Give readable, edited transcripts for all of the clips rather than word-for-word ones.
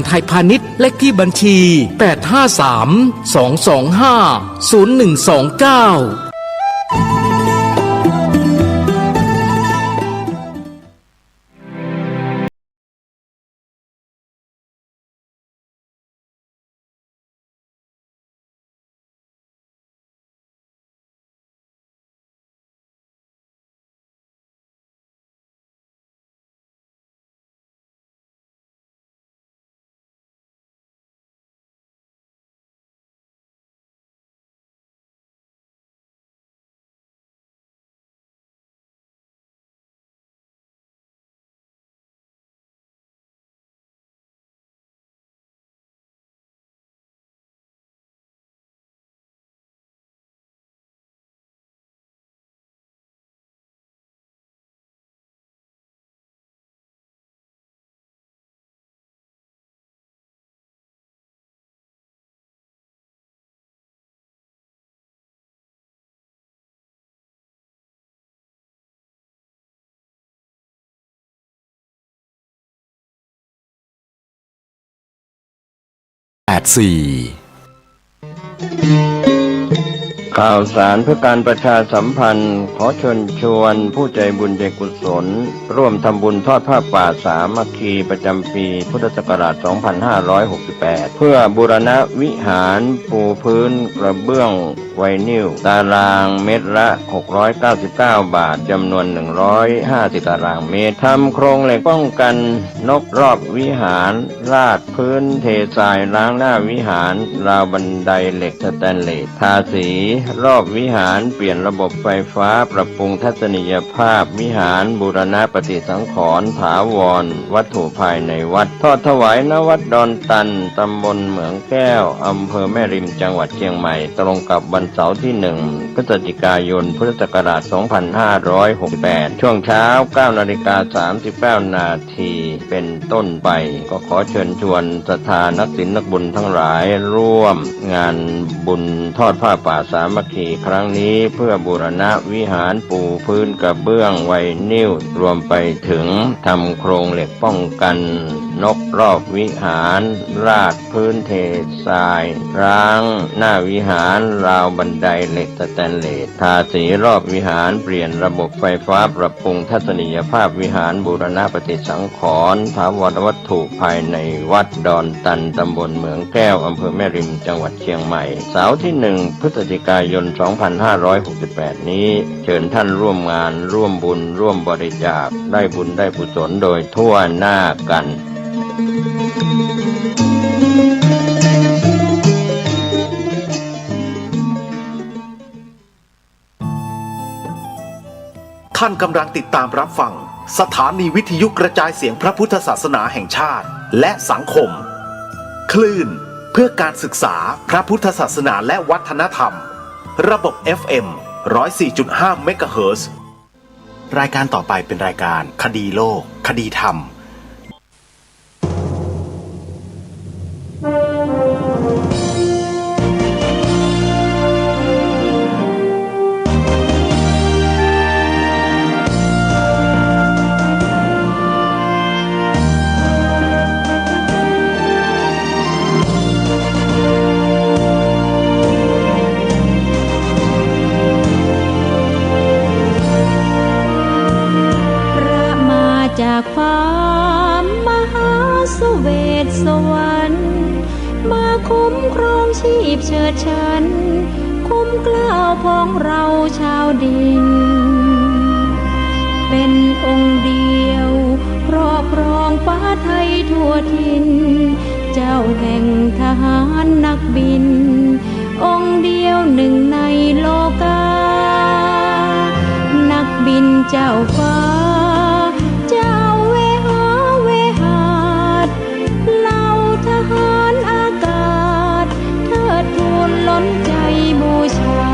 ไทยพาณิชย์เลขที่บัญชี853-225-0129ข่าวสารเพื่อการประชาสัมพันธ์ขอเชิญชวนผู้ใจบุญใจกุศลร่วมทำบุญทอดผ้าป่าสามัคคีประจำปีพุทธศักราช 2568 เพื่อบูรณะวิหารปูพื้นกระเบื้องไวนิลตารางเมตรละ 699 บาทจำนวน 150 ตารางเมตรทำโครงเหล็กป้องกันนกรอบวิหารราดพื้นเททรายล้างหน้าวิหารราวบันไดเหล็กสแตนเลสทาสีรอบวิหารเปลี่ยนระบบไฟฟ้าปรับปรุงทัศนียภาพวิหารบูรณะปฏิสังขรณ์ถาวรวัตถุภายในวัดทอดถวายณวัดดอนตันตำบลเหมืองแก้วอำเภอแม่ริมจังหวัดเชียงใหม่ตรงกับวันเสาร์ที่1พฤศจิกายนพุทธศักราช 2568 ช่วงเช้า 9:39 นาทีเป็นต้นไปก็ขอเชิญชวนศรัทธานักศีลนักบุญทั้งหลายร่วมงานบุญทอดผ้าป่าสามัคคีครั้งนี้เพื่อบูรณะวิหารปูพื้นกระเบื้องไวนิลรวมไปถึงทำโครงเหล็กป้องกันนกรอบวิหารราดพื้นเททรายร้างหน้าวิหารราวบันไดเหล็กสแตนเลสทาสีรอบวิหารเปลี่ยนระบบไฟฟ้าปรับปรุงทัศนียภาพวิหารบูรณะปฏิสังขรณ์ถาวรวัตถุภายในวัดดอนตันตำบลเหมืองแก้วอำเภอแม่ริมจังหวัดเชียงใหม่เสาร์ที่1พฤศจิกายน 2568 นี้เชิญท่านร่วมงานร่วมบุญร่วมบริจาคได้บุญได้กุศลโดยทั่วหน้ากันท่านกำลังติดตามรับฟังสถานีวิทยุกระจายเสียงพระพุทธศาสนาแห่งชาติและสังคมคลื่นเพื่อการศึกษาพระพุทธศาสนาและวัฒนธรรมระบบ FM 104.5 เมกะเฮิรตซ์ รายการต่อไปเป็นรายการคดีโลกคดีธรรมจากความมหาสเวทสวรรค์มาคุ้มครองชีพเชิดชันคุ้มเกล้าพ้องเราชาวดินเป็นองค์เดียวครอบครองฟ้าไทยทั่วถิ่นเจ้าแห่งทหารนักบินองค์เดียวหนึ่งในโลกานักบินเจ้าฟ้าล้นใจบูชา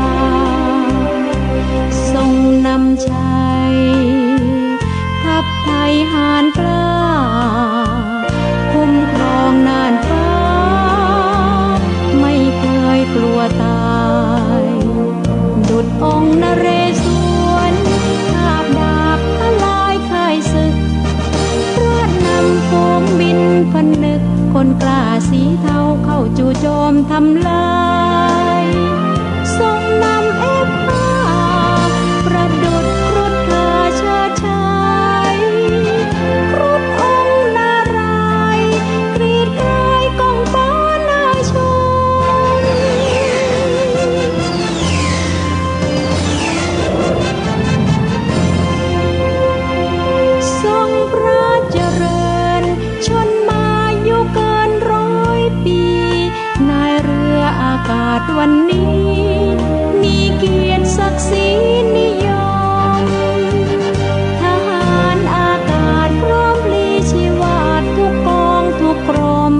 ทรงนำชัยทัพไทยหาญกล้าคุ้มครองน่านฟ้าไม่เคยกลัวตายดุจองค์นเรศวรคาบดาบทลายข ล้าสีเทาเข้าจู่โจมทำลายทรงนำF5ประดุจครุฑเธอเชิดชายครุฑองค์นารายณ์กรีดกรายกองฟ้าน่าชมทรงพระเจริญชนมายุเกิน100 ปีนายเรืออากาศวันนี้มีเกียรติศักดิ์ศรีนิยมทหารอากาศพร้อมพลีชีวาทุกกองทุกกรม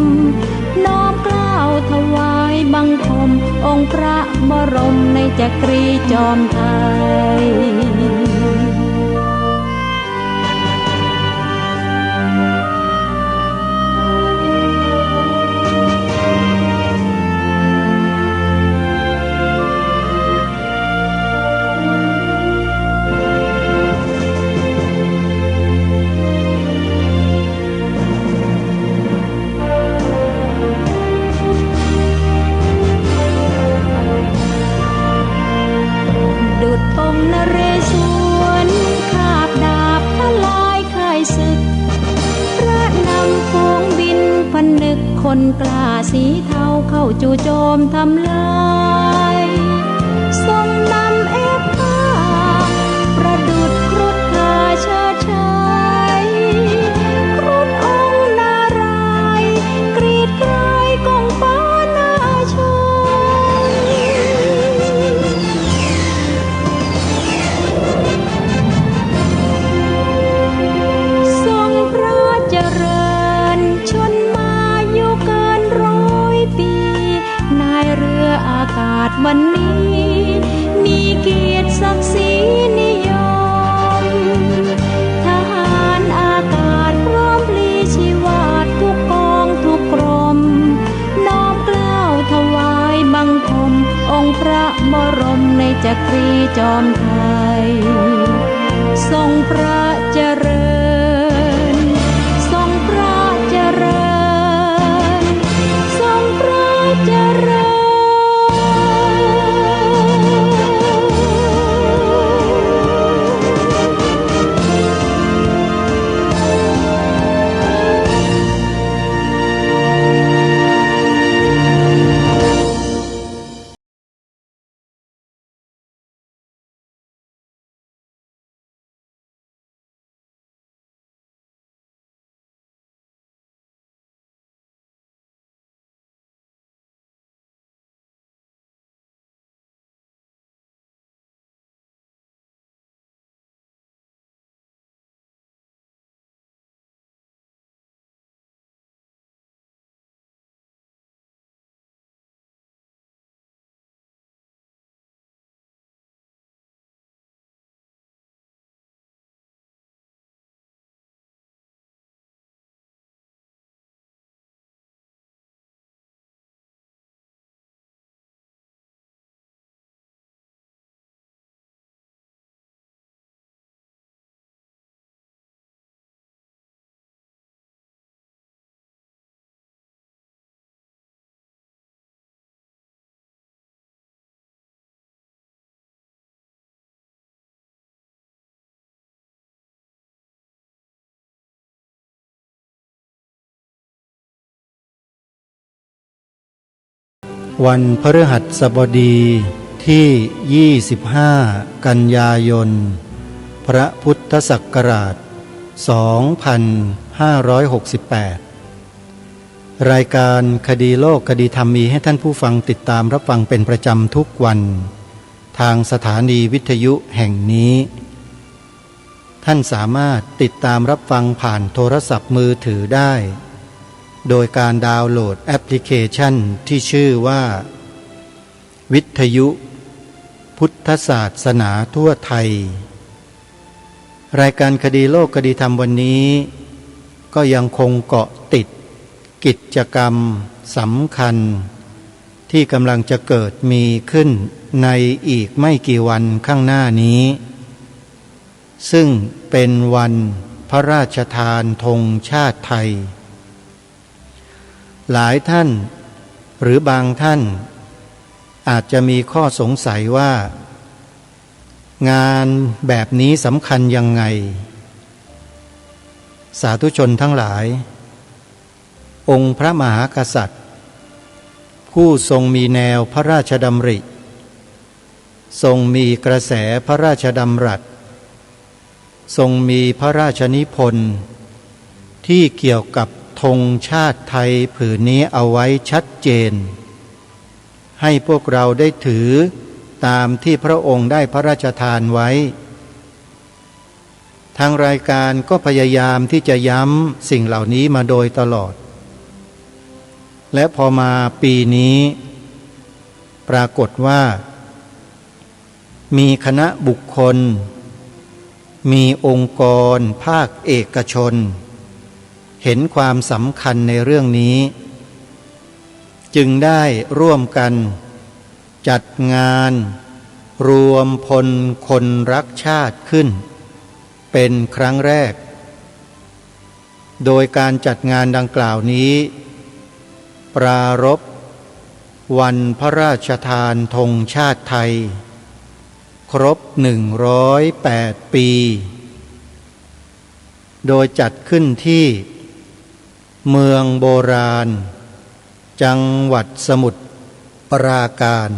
น้อมเกล้าถวายบังคมองค์พระบรมในจักรีจอมไทยดุจองค์นเรศวรคาบดาบทลายค่ายศึกพระนำฝูงบินผนึกคนกล้าสีเทาเข้าจู่โจมทำลายทรงนำF5ประดุจครุฑเธอเชิดชายครุฑองค์นารายณ์กรีดกรายกองฟ้าน่าชมทรงพระเจริญชนมายุเกิน100 ปีนายเรืออากาศวันนี้มีเกียรติศักดิ์ศรีนิยมทหารอากาศพร้อมพลีชีวาทุกกองทุกกรมน้อมเกล้าถวายบังคมองค์พระบรมในจักรีจอมไทยทรงพระเจริญทรงพระเจริญทรงพระเจริญ วันพฤหัสบดีที่25กันยายนพระพุทธศักราช2568รายการคดีโลกคดีธรรมมีให้ท่านผู้ฟังติดตามรับฟังเป็นประจำทุกวันทางสถานีวิทยุแห่งนี้ท่านสามารถติดตามรับฟังผ่านโทรศัพท์มือถือได้โดยการดาวน์โหลดแอปพลิเคชันที่ชื่อว่าวิทยุพุทธศาสนาทั่วไทยรายการคดีโลกคดีธรรมวันนี้ก็ยังคงเกาะติดกิจกรรมสำคัญที่กำลังจะเกิดมีขึ้นในอีกไม่กี่วันข้างหน้านี้ซึ่งเป็นวันพระราชทานธงชาติไทย หลายท่านหรือบางท่านอาจจะมีข้อสงสัยว่างานแบบนี้สำคัญยังไงสาธุชนทั้งหลายองค์พระมหากษัตริย์ผู้ทรงมีแนวพระราชดำริทรงมีกระแสพระราชดำรัสทรงมีพระราชนิพนธ์ที่เกี่ยวกับธงชาติไทยผืนนี้เอาไว้ชัดเจนให้พวกเราได้ถือตามที่พระองค์ได้พระราชทานไว้ทางรายการก็พยายามที่จะย้ำสิ่งเหล่านี้มาโดยตลอดและพอมาปีนี้ปรากฏว่ามีคณะบุคคลมีองค์กรภาคเอกชนเห็นความสำคัญในเรื่องนี้จึงได้ร่วมกันจัดงานรวมพลคนรักชาติขึ้นเป็นครั้งแรกโดยการจัดงานดังกล่าวนี้ปรารภวันพระราชทานธงชาติไทยครบ108 ปีโดยจัดขึ้นที่เมืองโบราณจังหวัดสมุทรปราการ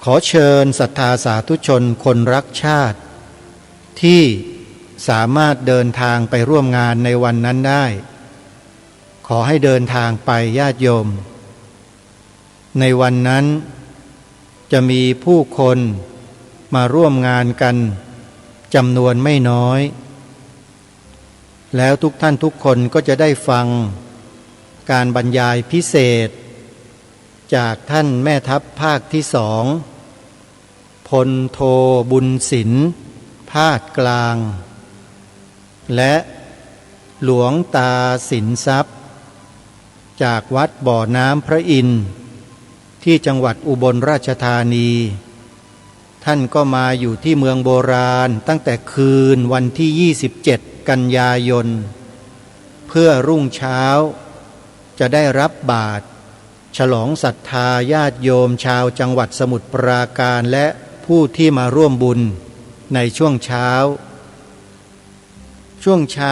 ขอเชิญศรัทธาสาธุชนคนรักชาติที่สามารถเดินทางไปร่วมงานในวันนั้นได้ขอให้เดินทางไปญาติโยมในวันนั้นจะมีผู้คนมาร่วมงานกันจำนวนไม่น้อยแล้วทุกท่านทุกคนก็จะได้ฟังการบรรยายพิเศษจากท่านแม่ทัพภาคที่2พลโทบุญศิลป์ภาคกลางและหลวงตาสินทรัพย์จากวัดบ่อน้ำพระอินทร์ที่จังหวัดอุบลราชธานีท่านก็มาอยู่ที่เมืองโบราณตั้งแต่คืนวันที่27 กันยายนเพื่อรุ่งเช้าจะได้รับบาตรฉลองศรัทธาญาติโยมชาวจังหวัดสมุทรปราการและผู้ที่มาร่วมบุญในช่วงเช้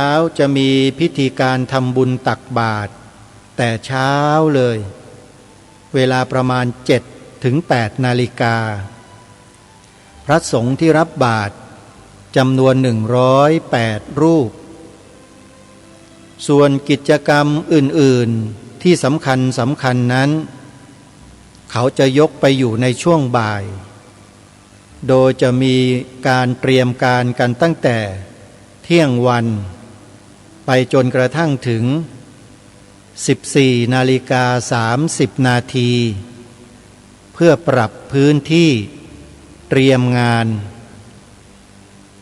าจะมีพิธีการทำบุญตักบาตรแต่เช้าเลยเวลาประมาณ7 ถึง 8 นาฬิกาพระสงฆ์ที่รับบาตรจำนวน108 รูปส่วนกิจกรรมอื่นๆที่สำคัญนั้นเขาจะยกไปอยู่ในช่วงบ่ายโดยจะมีการเตรียมการกันตั้งแต่เที่ยงวันไปจนกระทั่งถึง14:30 นาทีเพื่อปรับพื้นที่เตรียมงาน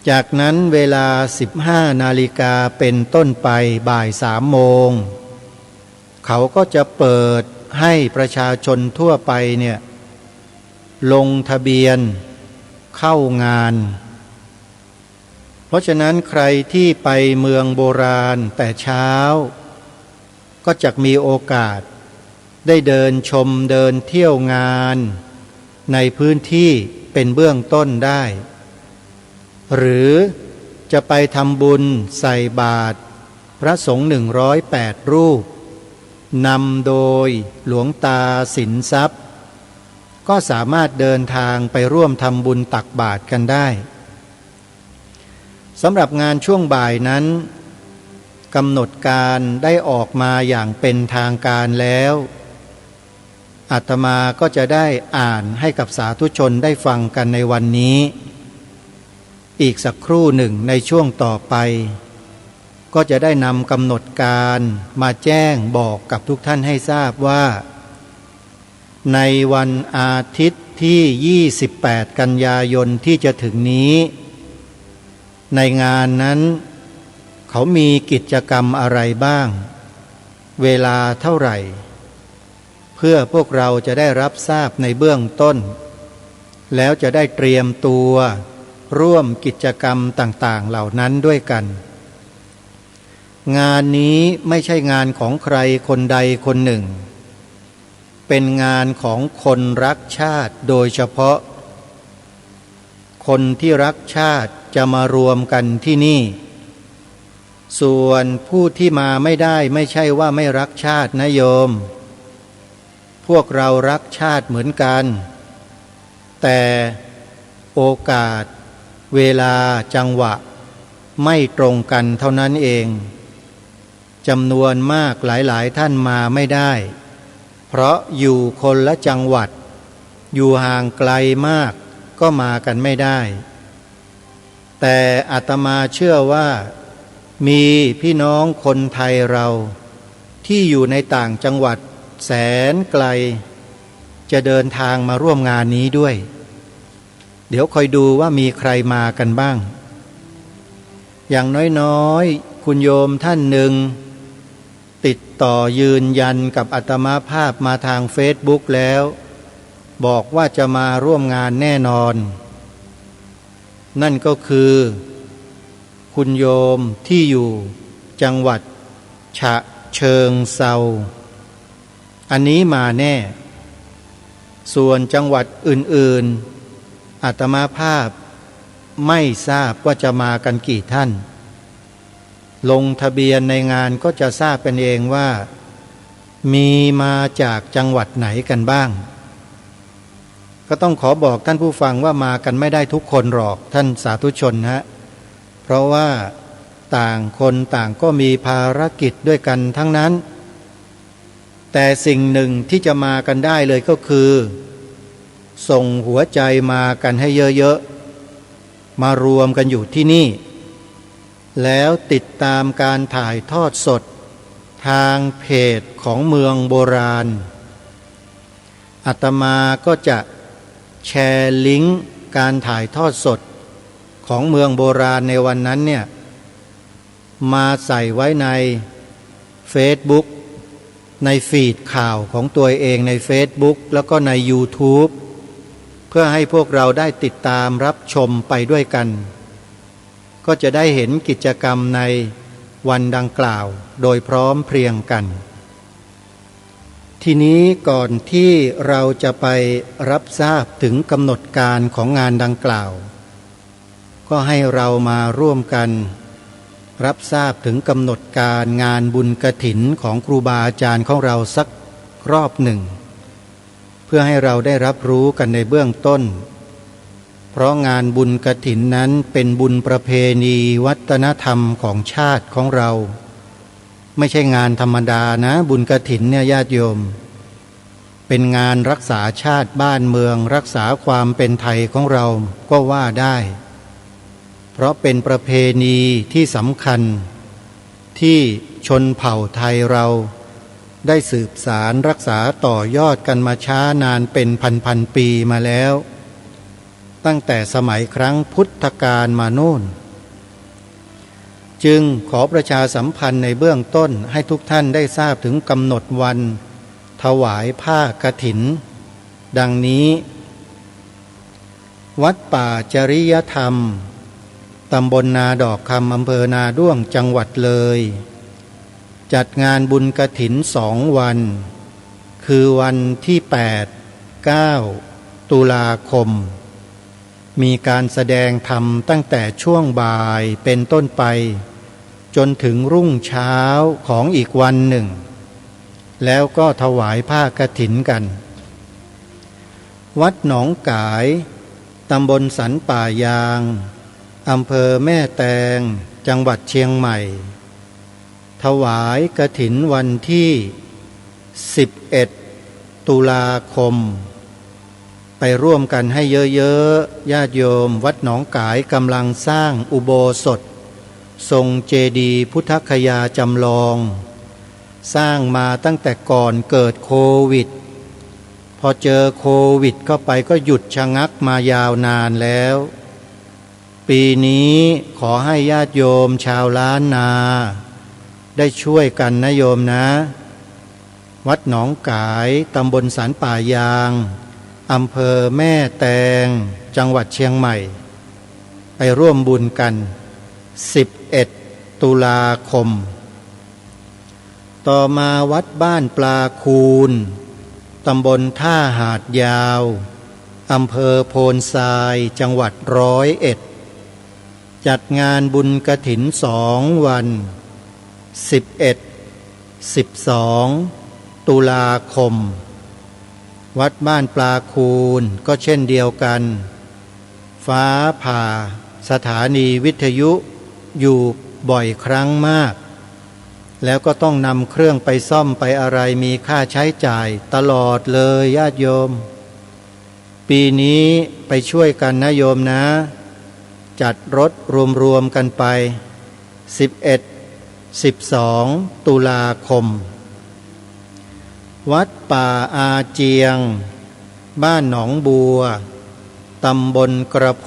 จากนั้นเวลา 15 นาฬิกาเป็นต้นไปบ่าย 3 โมงเขาก็จะเปิดให้ประชาชนทั่วไปเนี่ยลงทะเบียนเข้างานเพราะฉะนั้นใครที่ไปเมืองโบราณแต่เช้าก็จะมีโอกาสได้เดินชมเดินเที่ยวงานในพื้นที่เป็นเบื้องต้นได้หรือจะไปทำบุญใส่บาตรพระสงฆ์108 รูปนำโดยหลวงตาสินทรัพย์ก็สามารถเดินทางไปร่วมทำบุญตักบาตรกันได้สำหรับงานช่วงบ่ายนั้นกำหนดการได้ออกมาอย่างเป็นทางการแล้วอาตมาก็จะได้อ่านให้กับสาธุชนได้ฟังกันในวันนี้อีกสักครู่หนึ่งในช่วงต่อไปก็จะได้นำกำหนดการมาแจ้งบอกกับทุกท่านให้ทราบว่าในวันอาทิตย์ที่28 กันยายนที่จะถึงนี้ในงานนั้นเขามีกิจกรรมอะไรบ้างเวลาเท่าไหร่เพื่อพวกเราจะได้รับทราบในเบื้องต้นแล้วจะได้เตรียมตัวร่วมกิจกรรมต่างๆเหล่านั้นด้วยกัน งานนี้ไม่ใช่งานของใครคนใดคนหนึ่งเป็นงานของคนรักชาติโดยเฉพาะคนที่รักชาติจะมารวมกันที่นี่ส่วนผู้ที่มาไม่ได้ไม่ใช่ว่าไม่รักชาตินะโยมพวกเรารักชาติเหมือนกันแต่โอกาสเวลาจังหวะไม่ตรงกันเท่านั้นเองจำนวนมากหลายๆท่านมาไม่ได้เพราะอยู่คนละจังหวัดอยู่ห่างไกลมากก็มากันไม่ได้แต่อาตมาเชื่อว่ามีพี่น้องคนไทยเราที่อยู่ในต่างจังหวัดแสนไกลจะเดินทางมาร่วมงานนี้ด้วยเดี๋ยวคอยดูว่ามีใครมากันบ้างอย่างน้อยๆคุณโยมท่านหนึ่งติดต่อยืนยันกับอาตมาภาพมาทางเฟซบุ๊กแล้วบอกว่าจะมาร่วมงานแน่นอนนั่นก็คือคุณโยมที่อยู่จังหวัดฉะเชิงเทราอันนี้มาแน่ส่วนจังหวัดอื่นๆอาตมาภาพไม่ทราบว่าจะมากันกี่ท่านลงทะเบียนในงานก็จะทราบกันเองว่ามีมาจากจังหวัดไหนกันบ้างก็ต้องขอบอกท่านผู้ฟังว่ามากันไม่ได้ทุกคนหรอกท่านสาธุชนฮะเพราะว่าต่างคนต่างก็มีภารกิจด้วยกันทั้งนั้นแต่สิ่งหนึ่งที่จะมากันได้เลยก็คือส่งหัวใจมากันให้เยอะๆมารวมกันอยู่ที่นี่แล้วติดตามการถ่ายทอดสดทางเพจของเมืองโบราณอาตมาก็จะแชร์ลิงก์การถ่ายทอดสดของเมืองโบราณในวันนั้นเนี่ยมาใส่ไว้ใน Facebook ในฟีดข่าวของตัวเองใน Facebook แล้วก็ใน YouTube เพื่อให้พวกเราได้ติดตามรับชมไปด้วยกันก็จะได้เห็นกิจกรรมในวันดังกล่าวโดยพร้อมเพรียงกันทีนี้ก่อนที่เราจะไปรับทราบถึงกำหนดการของงานดังกล่าวก็ให้เรามาร่วมกันรับทราบถึงกำหนดการงานบุญกฐินของครูบาอาจารย์ของเราสักรอบหนึ่งเพื่อให้เราได้รับรู้กันในเบื้องต้นเพราะงานบุญกฐินนั้นเป็นบุญประเพณีวัฒนธรรมของชาติของเราไม่ใช่งานธรรมดานะบุญกฐินเนี่ยญาติโยมเป็นงานรักษาชาติบ้านเมืองรักษาความเป็นไทยของเราก็ว่าได้เพราะเป็นประเพณีที่สำคัญที่ชนเผ่าไทยเราได้สืบสารรักษาต่อยอดกันมาช้านานเป็นพันปีมาแล้วตั้งแต่สมัยครั้งพุทธกาลมาโน่นจึงขอประชาสัมพันธ์ในเบื้องต้นให้ทุกท่านได้ทราบถึงกำหนดวันถวายผ้ากฐินดังนี้วัดป่าจริยธรรมตำบลนาดอกคำอำเภอนาด้วงจังหวัดเลยจัดงานบุญกฐิน2 วันคือวันที่8 9 ตุลาคมมีการแสดงธรรมตั้งแต่ช่วงบ่ายเป็นต้นไปจนถึงรุ่งเช้าของอีกวันหนึ่งแล้วก็ถวายผ้ากฐินกันวัดหนองกายตำบลสันป่ายางอำเภอแม่แตงจังหวัดเชียงใหม่ถวายกฐินวันที่11 ตุลาคมไปร่วมกันให้เยอะๆญาติโยมวัดหนองกายกำลังสร้างอุโบสถทรงเจดีย์พุทธคยาจำลองสร้างมาตั้งแต่ก่อนเกิดโควิดพอเจอโควิดเข้าไปก็หยุดชะงักมายาวนานแล้วปีนี้ขอให้ญาติโยมชาวล้านนาได้ช่วยกันนะโยมนะวัดหนองกายตำบลสันป่ายางอำเภอแม่แตงจังหวัดเชียงใหม่ไปร่วมบุญกัน11 ตุลาคม ต่อมาวัดบ้านปลาคูนตำบลท่าหาดยาวอำเภอโพนทรายจังหวัด101จัดงานบุญกฐิน2 วัน11-12 ตุลาคมวัดบ้านปลาคูนก็เช่นเดียวกันฟ้าผ่าสถานีวิทยุอยู่บ่อยครั้งมากแล้วก็ต้องนำเครื่องไปซ่อมไปอะไรมีค่าใช้จ่ายตลอดเลยญาติโยมปีนี้ไปช่วยกันนะโยมนะจัดรถรวมๆกันไป11-12 ตุลาคมวัดป่าอาเจียงบ้านหนองบัวตำบลกระโพ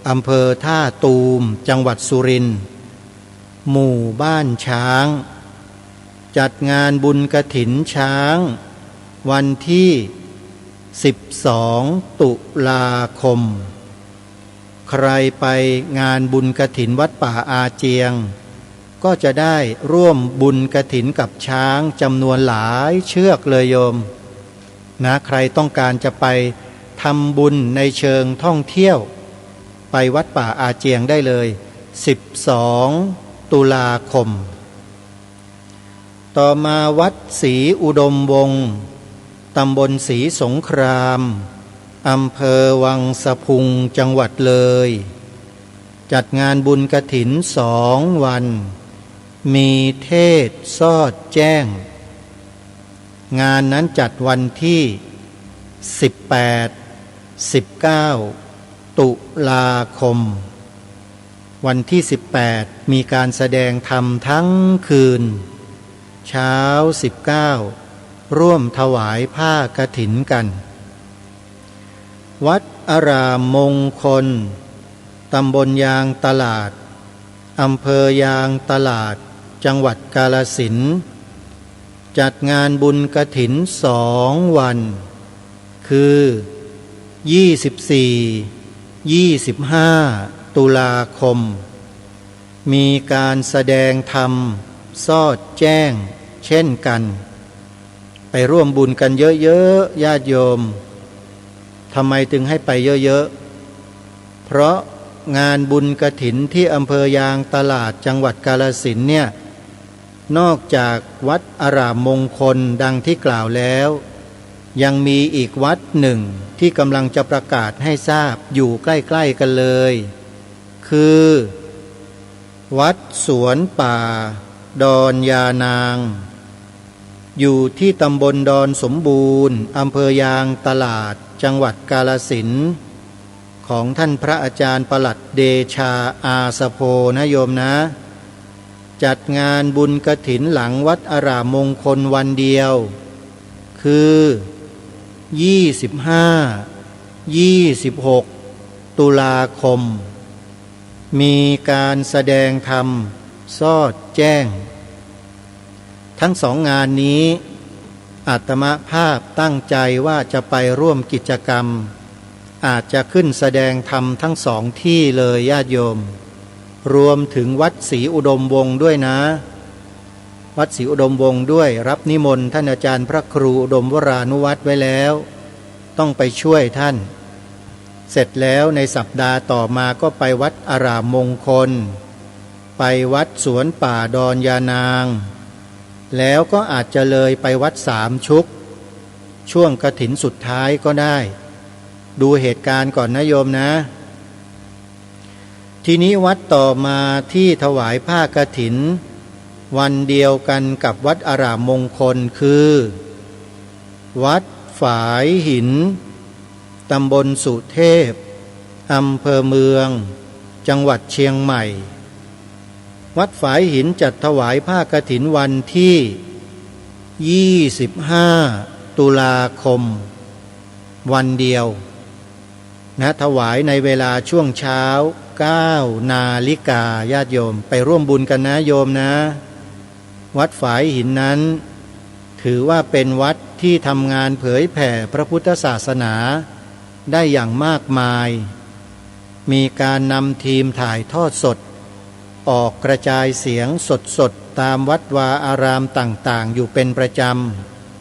อำเภอท่าตูมจังหวัดสุรินทร์หมู่บ้านช้างจัดงานบุญกฐินช้างวันที่12 ตุลาคมใครไปงานบุญกฐินวัดป่าอาเจียงก็จะได้ร่วมบุญกฐินกับช้างจำนวนหลายเชือกเลยโยมนะใครต้องการจะไปทำบุญในเชิงท่องเที่ยวไปวัดป่าอาเจียงได้เลย12 ตุลาคมต่อมาวัดศรีอุดมวงศ์ตำบลศรีสงครามอำเภอวังสะพุงจังหวัดเลยจัดงานบุญกฐิน2 วันมีเทศน์สอดแจ้งงานนั้นจัดวันที่18-19 ตุลาคมวันที่18มีการแสดงธรรมทั้งคืนเช้า19ร่วมถวายผ้ากฐินกันวัดอารามมงคลตำบลยางตลาดอำเภอยางตลาดจังหวัดกาฬสินธุ์จัดงานบุญกฐิน2 วันคือ24-25 ตุลาคมมีการแสดงธรรมสอดแจ้งเช่นกันไปร่วมบุญกันเยอะๆญาติโยมทำไมถึงให้ไปเยอะๆเพราะงานบุญกฐินที่อำเภอยางตลาดจังหวัดกาฬสินธุ์เนี่ยนอกจากวัดอารามมงคลดังที่กล่าวแล้วยังมีอีกวัดหนึ่งที่กำลังจะประกาศให้ทราบอยู่ใกล้ๆกันเลยคือวัดสวนป่าดอนยานางอยู่ที่ตำบลดอนสมบูรณ์อำเภอยางตลาดจังหวัดกาฬสินธุ์ของท่านพระอาจารย์ปลัดเดชาอาสโพนะโยมนะจัดงานบุญกฐินหลังวัดอารามมงคลวันเดียวคือ25-26 ตุลาคมมีการแสดงธรรมสอดแจ้งทั้ง2 งานนี้อาตมาภาพตั้งใจว่าจะไปร่วมกิจกรรมอาจจะขึ้นแสดงธรรมทั้ง2 ที่เลยญาติโยมรวมถึงวัดศรีอุดมวงศ์ด้วยนะวัดศรีอุดมวงศ์ด้วยรับนิมนต์ท่านอาจารย์พระครูอุดมวรานุวัตรไว้แล้วต้องไปช่วยท่านเสร็จแล้วในสัปดาห์ต่อมาก็ไปวัดอารามมงคลไปวัดสวนป่าดอนยานางแล้วก็อาจจะเลยไปวัดสามชุกช่วงกฐินสุดท้ายก็ได้ดูเหตุการณ์ก่อนนะโยมนะทีนี้วัดต่อมาที่ถวายผ้ากฐินวันเดียวกันกับวัดอารามมงคลคือวัดฝายหินตำบลสุเทพอำเภอเมืองจังหวัดเชียงใหม่วัดฝายหินจัดถวายผ้ากฐินวันที่25 ตุลาคมวันเดียวนะถวายในเวลาช่วงเช้า9 นาฬิกาญาติโยมไปร่วมบุญกันนะโยมนะวัดฝายหินนั้นถือว่าเป็นวัดที่ทำงานเผยแผ่พระพุทธศาสนาได้อย่างมากมายมีการนำทีมถ่ายทอดสดออกกระจายเสียงสดๆ ตามวัดวาอารามต่างๆอยู่เป็นประจ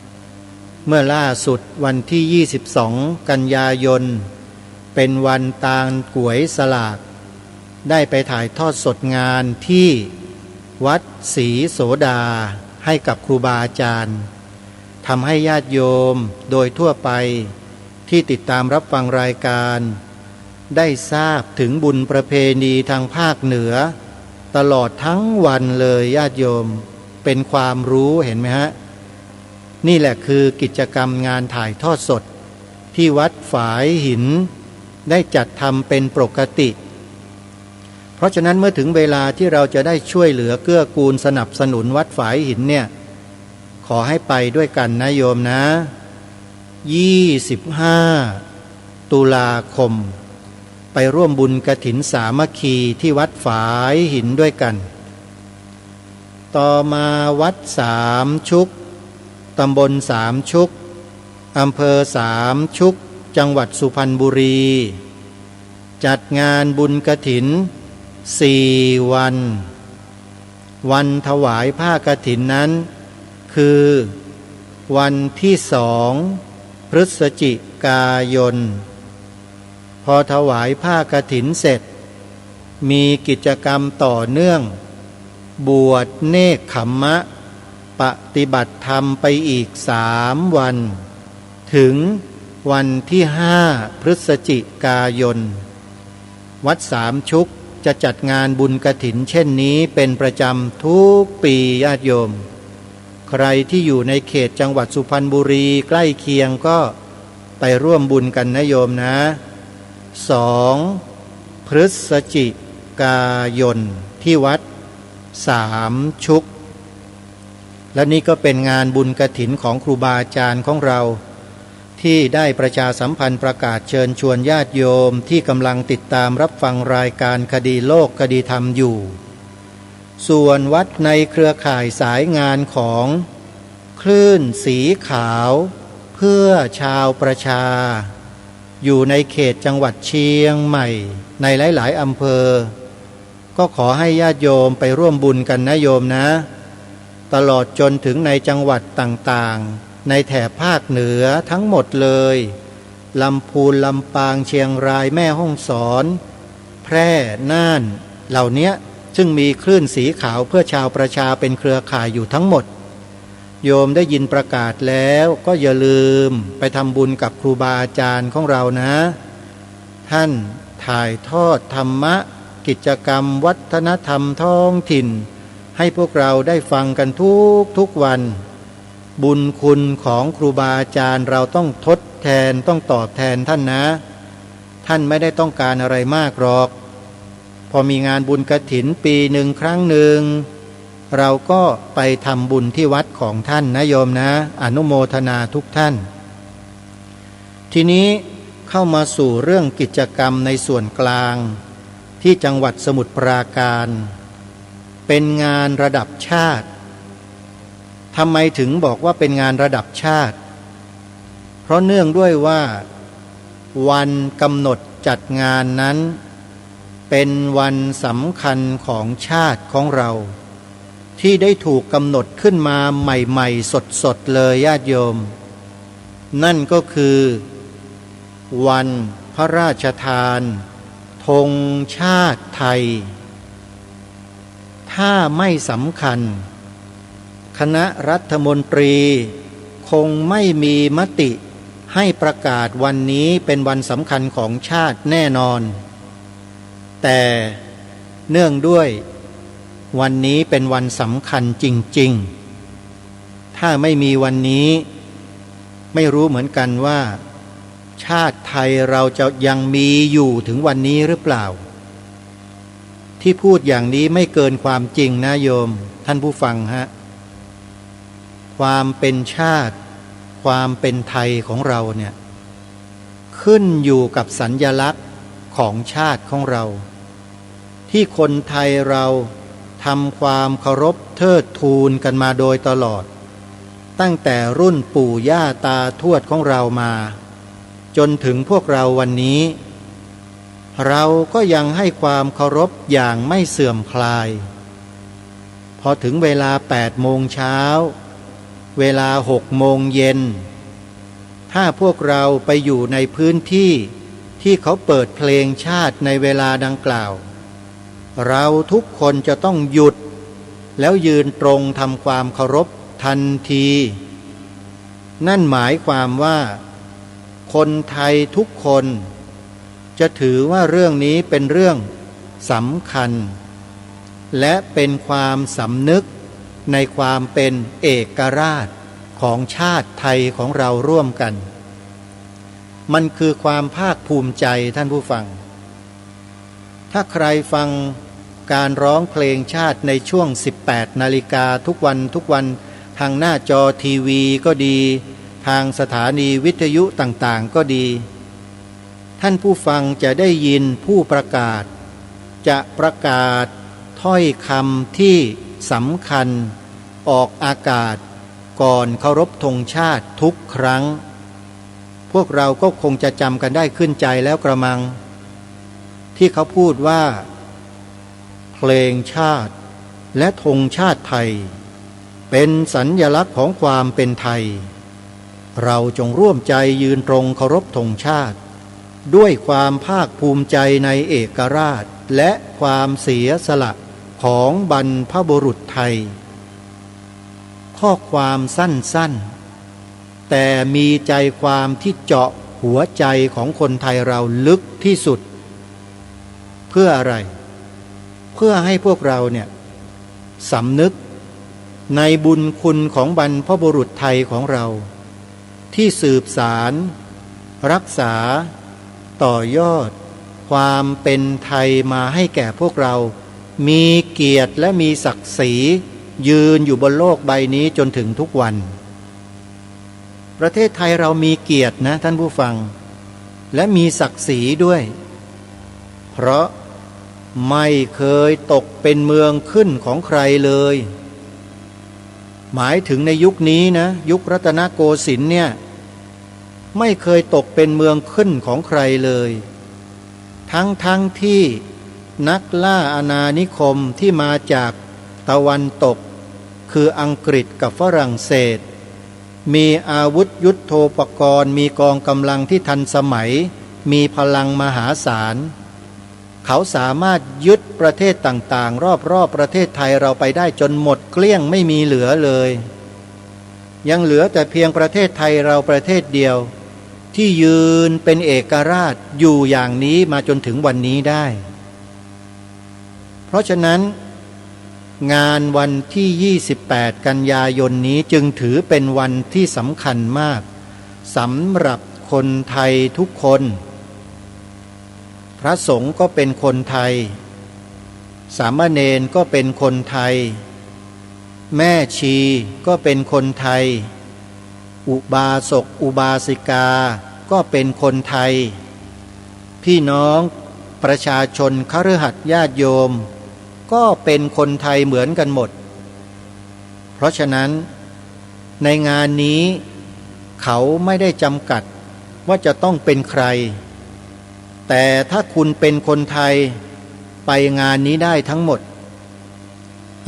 ำเมื่อล่าสุดวันที่22กันยายนเป็นวันตางก๋วยสลากได้ไปถ่ายทอดสดงานที่วัดศรีโสดาให้กับครูบาอาจารย์ทำให้ญาติโยมโดยทั่วไปที่ติดตามรับฟังรายการได้ทราบถึงบุญประเพณีทางภาคเหนือตลอดทั้งวันเลยญาติโยมเป็นความรู้เห็นไหมฮะนี่แหละคือกิจกรรมงานถ่ายทอดสดที่วัดฝายหินได้จัดทำเป็นปกติเพราะฉะนั้นเมื่อถึงเวลาที่เราจะได้ช่วยเหลือเกื้อกูลสนับสนุนวัดฝายหินเนี่ยขอให้ไปด้วยกันนะโยมนะ25ตุลาคมไปร่วมบุญกฐินสามัคคีที่วัดฝายหินด้วยกันต่อมาวัดสามชุกตำบลสามชุกอำเภอสามชุกจังหวัดสุพรรณบุรีจัดงานบุญกฐิน4 วันวันถวายผ้ากฐินนั้นคือวันที่2 พฤศจิกายนพอถวายผ้ากฐินเสร็จมีกิจกรรมต่อเนื่องบวชเนกขัมมะปฏิบัติธรรมไปอีก3 วันถึงวันที่5 พฤศจิกายนวัดสามชุกจะจัดงานบุญกฐินเช่นนี้เป็นประจำทุกปีญาติโยมใครที่อยู่ในเขตจังหวัดสุพรรณบุรีใกล้เคียงก็ไปร่วมบุญกันนะโยมนะ2 พฤศจิกายนที่วัดสามชุกและนี่ก็เป็นงานบุญกฐินของครูบาอาจารย์ของเราที่ได้ประชาสัมพันธ์ประกาศเชิญชวนญาติโยมที่กำลังติดตามรับฟังรายการคดีโลกคดีธรรมอยู่ส่วนวัดในเครือข่ายสายงานของคลื่นสีขาวเพื่อชาวประชาอยู่ในเขตจังหวัดเชียงใหม่ในหลายๆอำเภอก็ขอให้ญาติโยมไปร่วมบุญกันนะโยมนะตลอดจนถึงในจังหวัดต่างๆในแถบภาคเหนือทั้งหมดเลยลำพูนลำปางเชียงรายแม่ฮ่องสอนแพร่น่านเหล่านี้ซึ่งมีคลื่นสีขาวเพื่อชาวประชาเป็นเครือข่ายอยู่ทั้งหมดโยมได้ยินประกาศแล้วก็อย่าลืมไปทำบุญกับครูบาอาจารย์ของเรานะท่านถ่ายทอดธรรมะกิจกรรมวัฒนธรรมท้องถิ่นให้พวกเราได้ฟังกันทุกวันบุญคุณของครูบาอาจารย์เราต้องทดแทนต้องตอบแทนท่านนะท่านไม่ได้ต้องการอะไรมากหรอกพอมีงานบุญกฐินปีหนึ่งครั้งหนึ่งเราก็ไปทำบุญที่วัดของท่านนะโยมนะอนุโมทนาทุกท่านทีนี้เข้ามาสู่เรื่องกิจกรรมในส่วนกลางที่จังหวัดสมุทรปราการเป็นงานระดับชาติทำไมถึงบอกว่าเป็นงานระดับชาติเพราะเนื่องด้วยว่าวันกำหนดจัดงานนั้นเป็นวันสำคัญของชาติของเราที่ได้ถูกกำหนดขึ้นมาใหม่ๆสดๆเลยญาติโยมนั่นก็คือวันพระราชทานธงชาติไทยถ้าไม่สำคัญคณะรัฐมนตรีคงไม่มีมติให้ประกาศวันนี้เป็นวันสำคัญของชาติแน่นอนแต่เนื่องด้วยวันนี้เป็นวันสำคัญจริงๆถ้าไม่มีวันนี้ไม่รู้เหมือนกันว่าชาติไทยเราจะยังมีอยู่ถึงวันนี้หรือเปล่าที่พูดอย่างนี้ไม่เกินความจริงนะโยมท่านผู้ฟังฮะความเป็นชาติความเป็นไทยของเราเนี่ยขึ้นอยู่กับสัญลักษณ์ของชาติของเราที่คนไทยเราทำความเคารพเทิดทูนกันมาโดยตลอดตั้งแต่รุ่นปู่ย่าตาทวดของเรามาจนถึงพวกเราวันนี้เราก็ยังให้ความเคารพอย่างไม่เสื่อมคลายพ อถึงเวลา8 โมงเช้าเวลา6 โมงเย็นถ้าพวกเราไปอยู่ในพื้นที่ที่เขาเปิดเพลงชาติในเวลาดังกล่าวเราทุกคนจะต้องหยุดแล้วยืนตรงทำความเคารพทันทีนั่นหมายความว่าคนไทยทุกคนจะถือว่าเรื่องนี้เป็นเรื่องสำคัญและเป็นความสำนึกในความเป็นเอกราชของชาติไทยของเราร่วมกันมันคือความภาคภูมิใจท่านผู้ฟังถ้าใครฟังการร้องเพลงชาติในช่วง 18 นาฬิกาทุกวันทางหน้าจอทีวีก็ดีทางสถานีวิทยุต่างๆก็ดีท่านผู้ฟังจะได้ยินผู้ประกาศจะประกาศถ้อยคำที่สำคัญออกอากาศก่อนเคารพธงชาติทุกครั้งพวกเราก็คงจะจำกันได้ขึ้นใจแล้วกระมังที่เขาพูดว่าเพลงชาติและธงชาติไทยเป็นสัญลักษณ์ของความเป็นไทยเราจงร่วมใจยืนตรงเคารพธงชาติด้วยความภาคภูมิใจในเอกราชและความเสียสละของบรรพบุรุษไทยข้อความสั้นๆแต่มีใจความที่เจาะหัวใจของคนไทยเราลึกที่สุดเพื่ออะไรเพื่อให้พวกเราเนี่ยสำนึกในบุญคุณของบรรพบุรุษไทยของเราที่สืบสารรักษาต่อยอดความเป็นไทยมาให้แก่พวกเรามีเกียรติและมีศักดิ์ศรียืนอยู่บนโลกใบนี้จนถึงทุกวันประเทศไทยเรามีเกียรตินะท่านผู้ฟังและมีศักดิ์ศรีด้วยเพราะไม่เคยตกเป็นเมืองขึ้นของใครเลยหมายถึงในยุคนี้นะยุครัตนโกสินทร์เนี่ยไม่เคยตกเป็นเมืองขึ้นของใครเลยทั้งที่นักล่าอาณานิคมที่มาจากตะวันตกคืออังกฤษกับฝรั่งเศสมีอาวุธยุทโธปกรณ์มีกองกำลังที่ทันสมัยมีพลังมหาศาลเขาสามารถยึดประเทศต่างๆรอบๆประเทศไทยเราไปได้จนหมดเกลี้ยงไม่มีเหลือเลยยังเหลือแต่เพียงประเทศไทยเราประเทศเดียวที่ยืนเป็นเอกราชอยู่อย่างนี้มาจนถึงวันนี้ได้เพราะฉะนั้นงานวันที่28 กันยายนนี้จึงถือเป็นวันที่สำคัญมากสำหรับคนไทยทุกคนพระสงฆ์ก็เป็นคนไทยสามเณรก็เป็นคนไทยแม่ชีก็เป็นคนไทยอุบาสกอุบาสิกาก็เป็นคนไทยพี่น้องประชาชนคฤหัสถ์ญาติโยมก็เป็นคนไทยเหมือนกันหมดเพราะฉะนั้นในงานนี้เขาไม่ได้จำกัดว่าจะต้องเป็นใครแต่ถ้าคุณเป็นคนไทยไปงานนี้ได้ทั้งหมด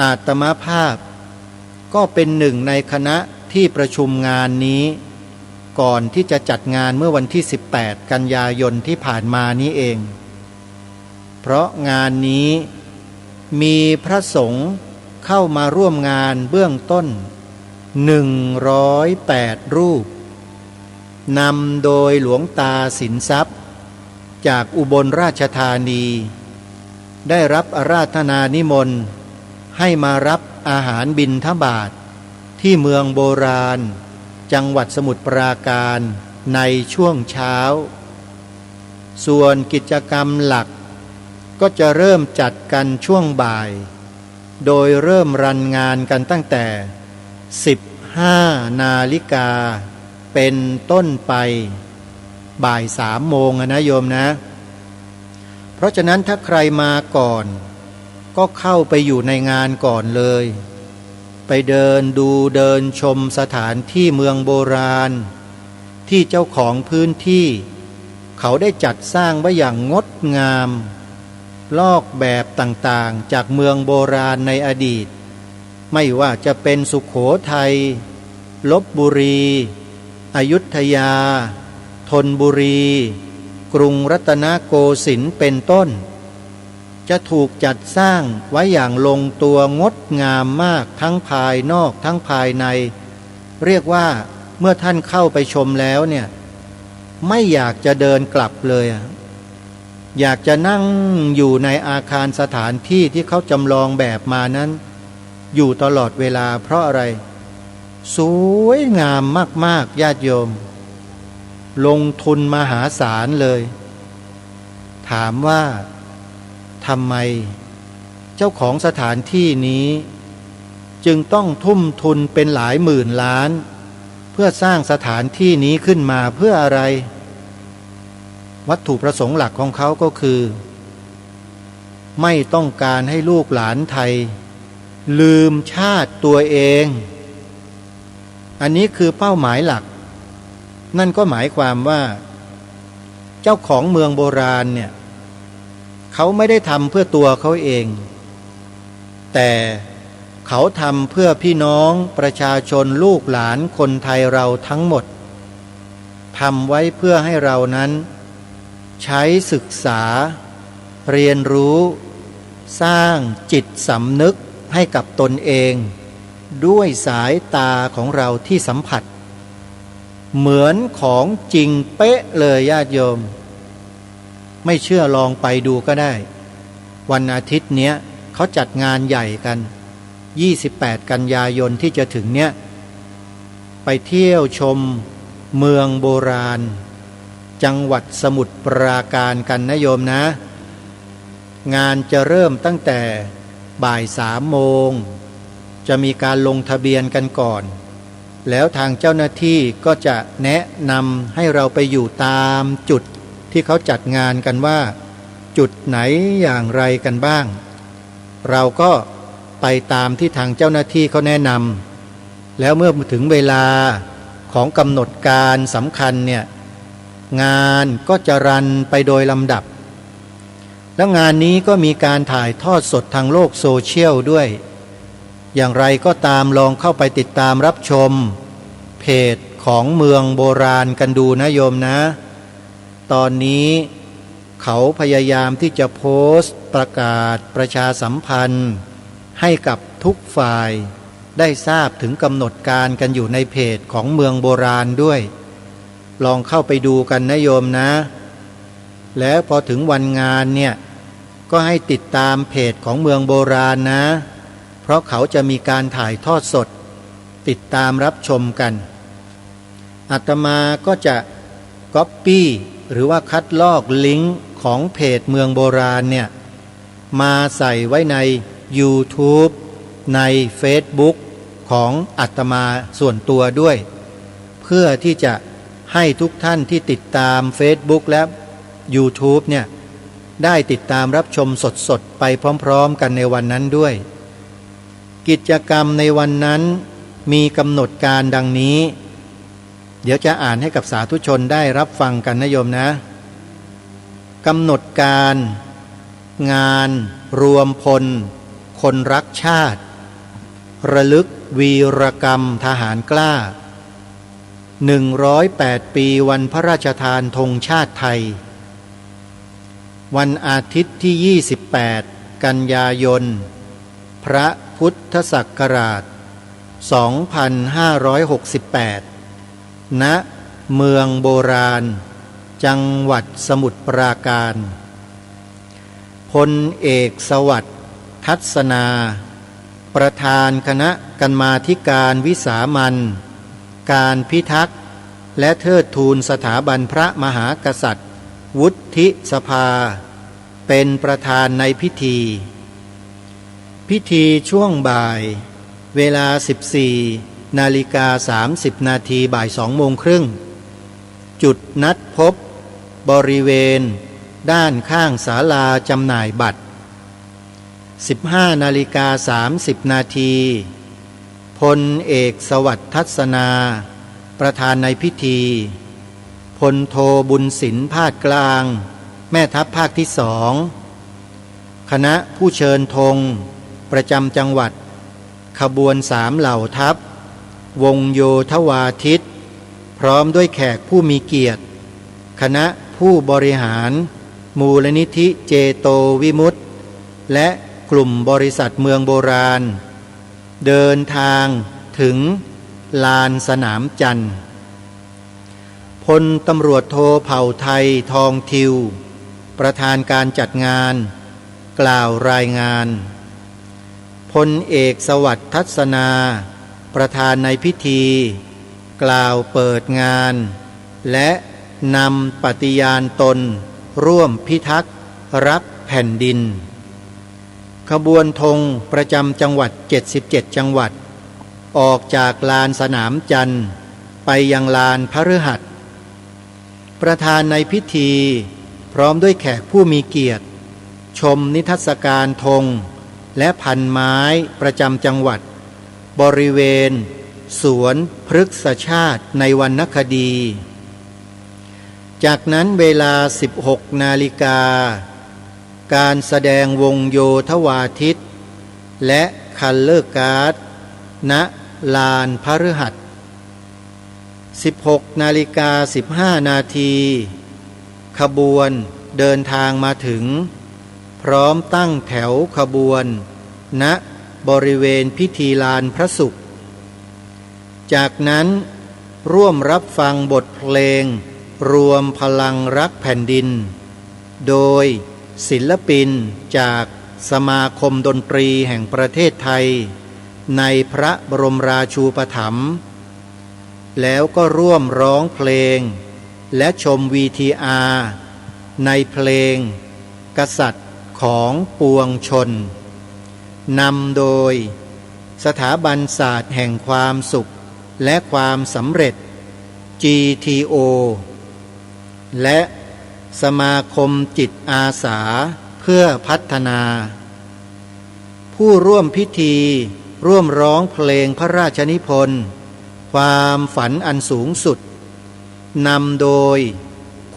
อาตมาภาพก็เป็นหนึ่งในคณะที่ประชุมงานนี้ก่อนที่จะจัดงานเมื่อวันที่18 กันยายนที่ผ่านมานี้เองเพราะงานนี้มีพระสงฆ์เข้ามาร่วมงานเบื้องต้น108 รูปนำโดยหลวงตาสินทรัพย์จากอุบลราชธานีได้รับอาราธนานิมนต์ให้มารับอาหารบิณฑบาตที่เมืองโบราณจังหวัดสมุทรปราการในช่วงเช้าส่วนกิจกรรมหลักก็จะเริ่มจัดกันช่วงบ่ายโดยเริ่มรันงานกันตั้งแต่15 นาฬิกาเป็นต้นไปบ่าย3 โมงนะโยมนะเพราะฉะนั้นถ้าใครมาก่อนก็เข้าไปอยู่ในงานก่อนเลยไปเดินดูเดินชมสถานที่เมืองโบราณที่เจ้าของพื้นที่เขาได้จัดสร้างไว้อย่างงดงามลอกแบบต่างๆจากเมืองโบราณในอดีต ไม่ว่าจะเป็นสุโขทัยลพบุรีอยุธยาธนบุรีกรุงรัตนโกสินทร์เป็นต้นจะถูกจัดสร้างไว้อย่างลงตัวงดงามมากทั้งภายนอกทั้งภายในเรียกว่าเมื่อท่านเข้าไปชมแล้วเนี่ยไม่อยากจะเดินกลับเลยอยากจะนั่งอยู่ในอาคารสถานที่ที่เขาจำลองแบบมานั้นอยู่ตลอดเวลาเพราะอะไรสวยงามมากๆญาติโยมลงทุนมหาศาลเลยถามว่าทำไมเจ้าของสถานที่นี้จึงต้องทุ่มทุนเป็นหลายหมื่นล้านเพื่อสร้างสถานที่นี้ขึ้นมาเพื่ออะไรวัตถุประสงค์หลักของเขาก็คือไม่ต้องการให้ลูกหลานไทยลืมชาติตัวเองอันนี้คือเป้าหมายหลักนั่นก็หมายความว่าเจ้าของเมืองโบราณเนี่ยเขาไม่ได้ทำเพื่อตัวเขาเองแต่เขาทำเพื่อพี่น้องประชาชนลูกหลานคนไทยเราทั้งหมดทำไว้เพื่อให้เรานั้นใช้ศึกษาเรียนรู้สร้างจิตสำนึกให้กับตนเองด้วยสายตาของเราที่สัมผัสเหมือนของจริงเป๊ะเลยญาติโยมไม่เชื่อลองไปดูก็ได้วันอาทิตย์เนี้ยเขาจัดงานใหญ่กัน28 กันยายนที่จะถึงเนี้ยไปเที่ยวชมเมืองโบราณจังหวัดสมุทรปราการกันนะโยมนะงานจะเริ่มตั้งแต่บ่าย3 โมงจะมีการลงทะเบียนกันก่อนแล้วทางเจ้าหน้าที่ก็จะแนะนำให้เราไปอยู่ตามจุดที่เขาจัดงานกันว่าจุดไหนอย่างไรกันบ้างเราก็ไปตามที่ทางเจ้าหน้าที่เขาแนะนำแล้วเมื่อถึงเวลาของกำหนดการสำคัญเนี่ยงานก็จะรันไปโดยลำดับแล้วงานนี้ก็มีการถ่ายทอดสดทางโลกโซเชียลด้วยอย่างไรก็ตามลองเข้าไปติดตามรับชมเพจของเมืองโบราณกันดูนะโยมนะตอนนี้เขาพยายามที่จะโพสต์ประกาศประชาสัมพันธ์ให้กับทุกฝ่ายได้ทราบถึงกำหนดการกันอยู่ในเพจของเมืองโบราณด้วยลองเข้าไปดูกันนะโยมนะแล้วพอถึงวันงานเนี่ยก็ให้ติดตามเพจของเมืองโบราณนะเพราะเขาจะมีการถ่ายทอดสดติดตามรับชมกันอาตมาก็จะก๊อปปี้หรือว่าคัดลอกลิงก์ของเพจเมืองโบราณเนี่ยมาใส่ไว้ใน YouTube ใน Facebook ของอาตมาส่วนตัวด้วยเพื่อที่จะให้ทุกท่านที่ติดตาม Facebook และ YouTube เนี่ยได้ติดตามรับชมสดๆไปพร้อมๆกันในวันนั้นด้วยกิจกรรมในวันนั้นมีกำหนดการดังนี้เดี๋ยวจะอ่านให้กับสาธุชนได้รับฟังกันนะโยมนะกำหนดการงานรวมพลคนรักชาติระลึกวีรกรรมทหารกล้า108 ปีวันพระราชทานธงชาติไทยวันอาทิตย์ที่28 กันยายนพระพุทธศักราช2568ณเมืองโบราณจังหวัดสมุทรปราการพลเอกสวัสดิ์ทัศนาประธานคณะกรรมาธิการวิสามัญการพิทักษ์และเทิดทูนสถาบันพระมหากษัตริย์วุฒิสภาเป็นประธานในพิธีช่วงบ่ายเวลา 14:30 นาทีบ่าย 2 โมงครึ่งจุดนัดพบบริเวณด้านข้างศาลาจำหน่ายบัตร 15:30 นาทีพลเอกสวัสดิ์ทัศนาประธานในพิธีพลโทบุญสินภาคกลางแม่ทัพภาคที่2คณะผู้เชิญธงประจำจังหวัด ขบวน3เหล่าทัพวงโยธวาทิตพร้อมด้วยแขกผู้มีเกียรติคณะผู้บริหารมูลนิธิเจโตวิมุตติและกลุ่มบริษัทเมืองโบราณเดินทางถึงลานสนามจันทร์พลตำรวจโทเผ่าไทยทองทิวประธานการจัดงานกล่าวรายงานพลเอกสวัสดิ์ทัศนาประธานในพิธีกล่าวเปิดงานและนำปฏิญาณตนร่วมพิทักษ์รักแผ่นดินขบวนธงประจำจังหวัด77จังหวัดออกจากลานสนามจันทร์ไปยังลานพฤหัสประธานในพิธีพร้อมด้วยแขกผู้มีเกียรติชมนิทรรศการธงและพันไม้ประจำจังหวัดบริเวณสวนพฤกษชาติในวรรณคดีจากนั้นเวลา 16 นาฬิกาการแสดงวงโยธวาทิตและคัลเลอร์การ์ดณลานพฤหัส 16 นาฬิกา 15 นาทีขบวนเดินทางมาถึงพร้อมตั้งแถวขบวนณบริเวณพิธีลานพระศุกร์จากนั้นร่วมรับฟังบทเพลงรวมพลังรักแผ่นดินโดยศิลปินจากสมาคมดนตรีแห่งประเทศไทยในพระบรมราชูปถัมภ์แล้วก็ร่วมร้องเพลงและชม VTR ในเพลงกษัตริย์ของปวงชนนำโดยสถาบันศาสตร์แห่งความสุขและความสำเร็จ GTO และสมาคมจิตอาสาเพื่อพัฒนาผู้ร่วมพิธีร่วมร้องเพลงพระราชนิพนธ์ความฝันอันสูงสุดนำโดย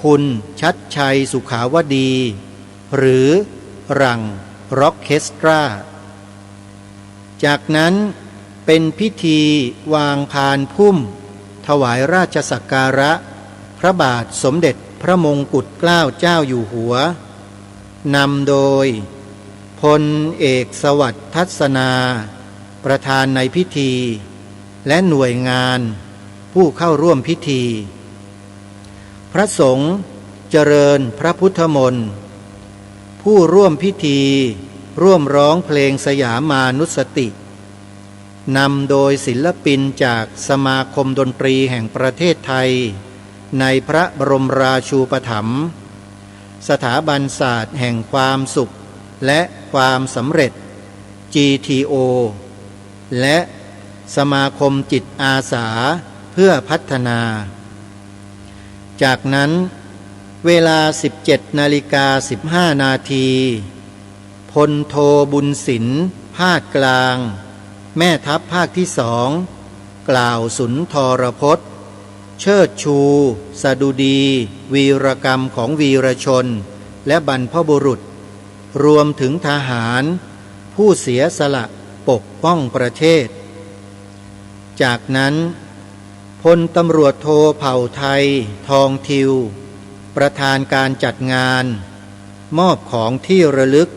คุณชัดชัยสุขาวดีหรือรังร็อกเคสตราจากนั้นเป็นพิธีวางพานพุ่มถวายราชสักการะพระบาทสมเด็จพระมงกุฎเกล้าเจ้าอยู่หัวนำโดยพลเอกสวัสดิ์ทัศนาประธานในพิธีและหน่วยงานผู้เข้าร่วมพิธีพระสงฆ์เจริญพระพุทธมนต์ผู้ร่วมพิธีร่วมร้องเพลงสยามานุสตินำโดยศิลปินจากสมาคมดนตรีแห่งประเทศไทยในพระบรมราชูปถัมภ์สถาบันศาสตร์แห่งความสุขและความสำเร็จ GTO และสมาคมจิตอาสาเพื่อพัฒนาจากนั้นเวลา 17 นาฬิกา 15 นาทีพลโทบุญสินภาคกลางแม่ทัพภาคที่2กล่าวสุนทรพจน์เชิดชูสดุดีวีรกรรมของวีรชนและบรรพบุรุษรวมถึงทหารผู้เสียสละปกป้องประเทศจากนั้นพลตำรวจโทเผ่าไทยทองทิวประธานการจัดงานมอบของที่ระลึก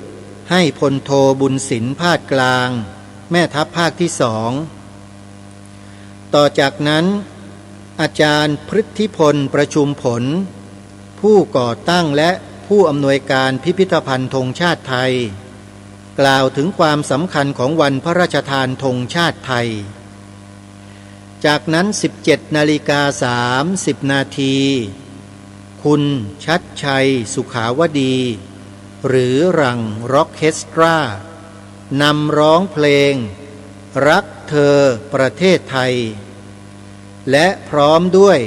ให้พลโทบุญสินภาคกลางแม่ทัพภาคที่2ต่อจากนั้นอาจารย์พฤทธิพลประชุมผลผู้ก่อตั้งและผู้อำนวยการพิพิธภัณฑ์ธงชาติไทยกล่าวถึงความสำคัญของวันพระราชทานธงชาติไทยจากนั้น 17 นาฬิกา 30 นาทีคุณชัดชัยสุขาวดีหรือรังร็อกเคสตรานำร้องเพลงรักเธอประเทศไทยและพร้อมด้วย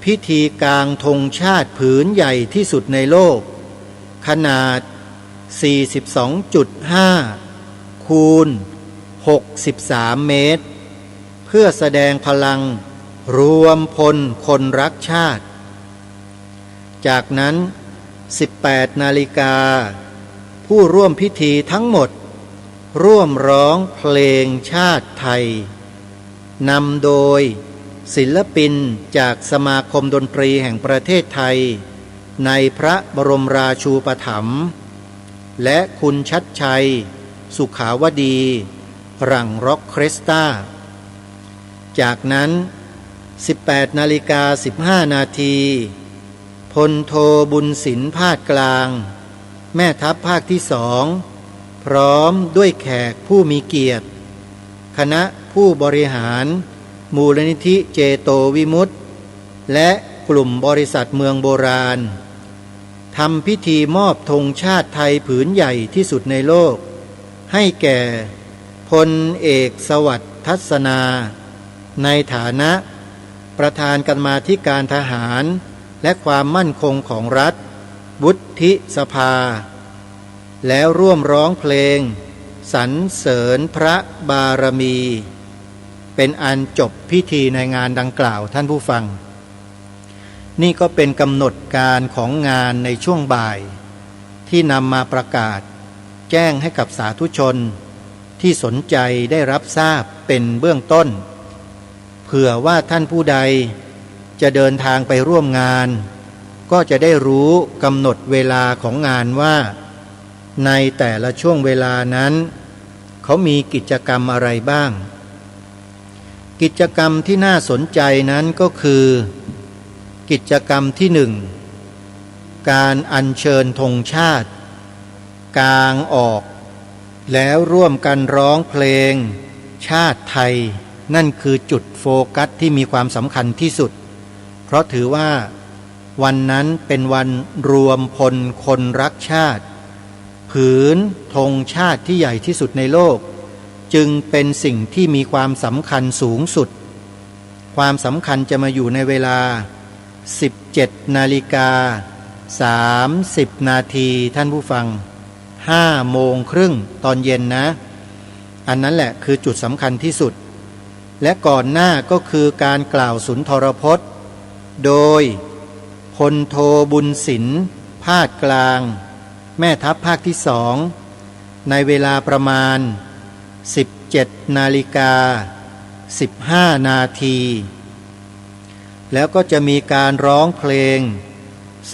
พิธีกางธงชาติผืนใหญ่ที่สุดในโลกขนาด 42.5 คูณ 63 เมตรเพื่อแสดงพลังรวมพลคนรักชาติจากนั้น 18 นาฬิกาผู้ร่วมพิธีทั้งหมด ร่วมร้องเพลงชาติไทยนำโดยศิลปินจากสมาคมดนตรีแห่งประเทศไทยในพระบรมราชูปถัมภ์และคุณชัดชัยสุขาวดีหลังร็อกเครสตาจากนั้น 18:15 นาทีพลโทบุญสินภาคกลางแม่ทัพภาคที่2พร้อมด้วยแขกผู้มีเกียรติคณะผู้บริหารมูลนิธิเจโตวิมุตติและกลุ่มบริษัทเมืองโบราณทำพิธีมอบธงชาติไทยผืนใหญ่ที่สุดในโลกให้แก่พลเอกสวัสดิ์ทัศนาในฐานะประธานกรรมาธิการทหารและความมั่นคงของรัฐวุฒิสภาแล้วร่วมร้องเพลงสรรเสริญพระบารมีเป็นอันจบพิธีในงานดังกล่าวท่านผู้ฟังนี่ก็เป็นกำหนดการของงานในช่วงบ่ายที่นำมาประกาศแจ้งให้กับสาธุชนที่สนใจได้รับทราบเป็นเบื้องต้นเผื่อว่าท่านผู้ใดจะเดินทางไปร่วมงานก็จะได้รู้กำหนดเวลาของงานว่าในแต่ละช่วงเวลานั้นเขามีกิจกรรมอะไรบ้างกิจกรรมที่น่าสนใจนั้นก็คือกิจกรรมที่1การอัญเชิญธงชาติกางออกแล้วร่วมกันร้องเพลงชาติไทยนั่นคือจุดโฟกัสที่มีความสำคัญที่สุดเพราะถือว่าวันนั้นเป็นวันรวมพลคนรักชาติผืนธงชาติที่ใหญ่ที่สุดในโลกจึงเป็นสิ่งที่มีความสำคัญสูงสุดความสำคัญจะมาอยู่ในเวลา 17:30 นาทีท่านผู้ฟัง5:30 ตอนเย็นนะอันนั้นแหละคือจุดสำคัญที่สุดและก่อนหน้าก็คือการกล่าวสุนทรพจน์โดยพลโทบุญสินภาคกลางแม่ทัพภาคที่2ในเวลาประมาณ 17:15 นาทีแล้วก็จะมีการร้องเพลง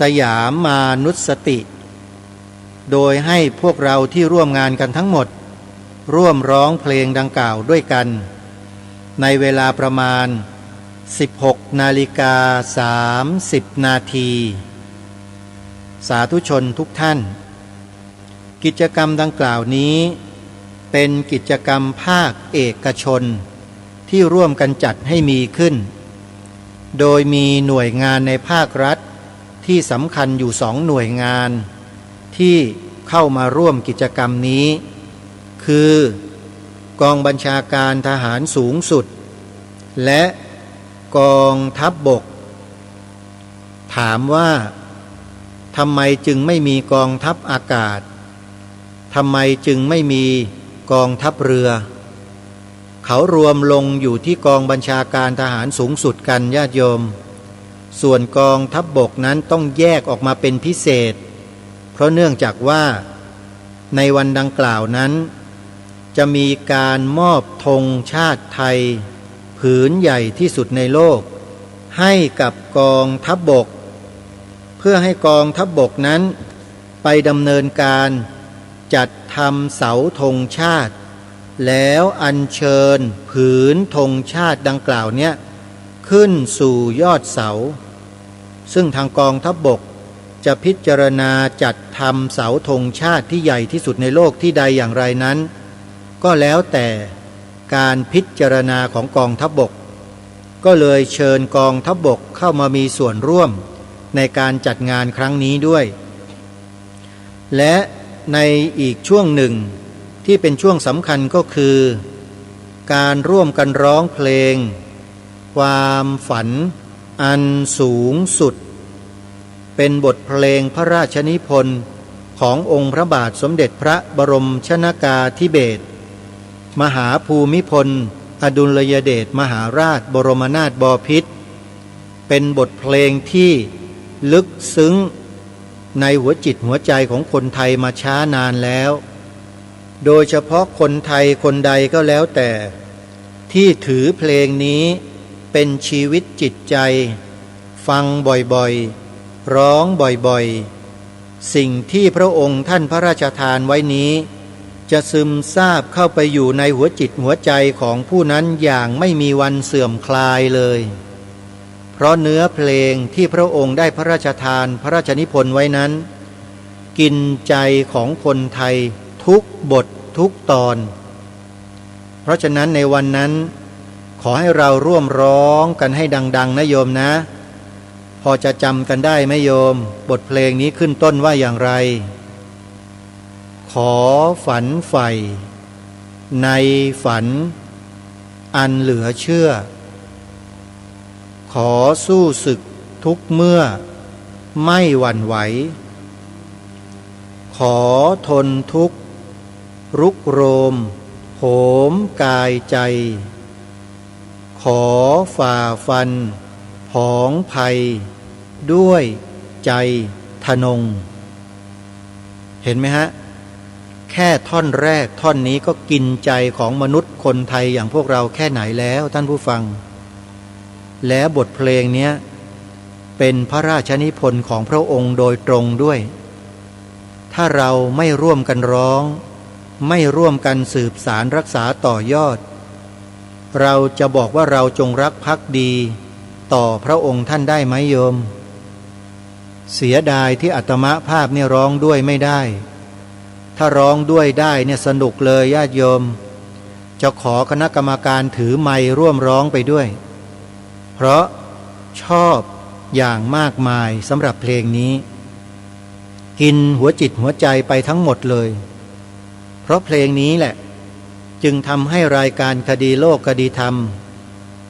สยามมานุสติ โดยให้พวกเราที่ร่วมงานกันทั้งหมดร่วมร้องเพลงดังกล่าวด้วยกันในเวลาประมาณ 16:30 นาทีสาธุชนทุกท่านกิจกรรมดังกล่าวนี้เป็นกิจกรรมภาคเอกชนที่ร่วมกันจัดให้มีขึ้นโดยมีหน่วยงานในภาครัฐที่สำคัญอยู่2 หน่วยงานที่เข้ามาร่วมกิจกรรมนี้คือกองบัญชาการทหารสูงสุดและกองทัพบกถามว่าทำไมจึงไม่มีกองทัพอากาศทำไมจึงไม่มีกองทัพเรือเขารวมลงอยู่ที่กองบัญชาการทหารสูงสุดกันญาติโยมส่วนกองทัพบกนั้นต้องแยกออกมาเป็นพิเศษเพราะเนื่องจากว่าในวันดังกล่าวนั้นจะมีการมอบธงชาติไทยผืนใหญ่ที่สุดในโลกให้กับกองทัพบกเพื่อให้กองทัพบกนั้นไปดำเนินการจัดทำเสาธงชาติแล้วอัญเชิญผืนธงชาติดังกล่าวเนี้ยขึ้นสู่ยอดเสาซึ่งทางกองทัพบกจะพิจารณาจัดทำเสาธงชาติที่ใหญ่ที่สุดในโลกที่ใดอย่างไรนั้นก็แล้วแต่การพิจารณาของกองทัพบกก็เลยเชิญกองทัพบกเข้ามามีส่วนร่วมในการจัดงานครั้งนี้ด้วยและในอีกช่วงหนึ่งที่เป็นช่วงสำคัญก็คือการร่วมกันร้องเพลงความฝันอันสูงสุดเป็นบทเพลงพระราชนิพนธ์ขององค์พระบาทสมเด็จพระบรมชนกาธิเบศรมหาภูมิพลอดุลยเดชมหาราชบรมนาถบพิตรเป็นบทเพลงที่ลึกซึ้งในหัวจิตหัวใจของคนไทยมาช้านานแล้ว โดยเฉพาะคนไทยคนใดก็แล้วแต่ที่ถือเพลงนี้เป็นชีวิตจิตใจฟังบ่อยๆร้องบ่อยๆสิ่งที่พระองค์ท่านพระราชทานไว้นี้จะซึมซาบเข้าไปอยู่ในหัวจิตหัวใจของผู้นั้นอย่างไม่มีวันเสื่อมคลายเลยเพราะเนื้อเพลงที่พระองค์ได้พระราชทานพระราชนิพนธ์ไว้นั้นกินใจของคนไทยทุกบททุกตอนเพราะฉะนั้นในวันนั้นขอให้เราร่วมร้องกันให้ดังๆนะโยมนะพอจะจำกันได้ไหมโยมบทเพลงนี้ขึ้นต้นว่าอย่างไรขอฝันใฝ่ในฝันอันเหลือเชื่อขอสู้ศึกทุกเมื่อไม่หวั่นไหวขอทนทุกข์รุกโรมโหมกายใจขอฝ่าฟันผองภัยด้วยใจทนงเห็นไหมฮะแค่ท่อนแรกท่อนนี้ก็กินใจของมนุษย์คนไทยอย่างพวกเราแค่ไหนแล้วท่านผู้ฟังแล้วบทเพลงนี้เป็นพระราชนิพนธ์ของพระองค์โดยตรงด้วยถ้าเราไม่ร่วมกันร้องไม่ร่วมกันสืบสารรักษาต่อยอดเราจะบอกว่าเราจงรักภักดีต่อพระองค์ท่านได้ไหมโยมเสียดายที่อาตมาภาพเนี่ยร้องด้วยไม่ได้ถ้าร้องด้วยได้เนี่ยสนุกเลยญาติโยมจะขอคณะกรรมการถือไมค์ร่วมร้องไปด้วยเพราะชอบอย่างมากมายสำหรับเพลงนี้กินหัวจิตหัวใจไปทั้งหมดเลยเพราะเพลงนี้แหละจึงทำให้รายการคดีโลกคดีธรรม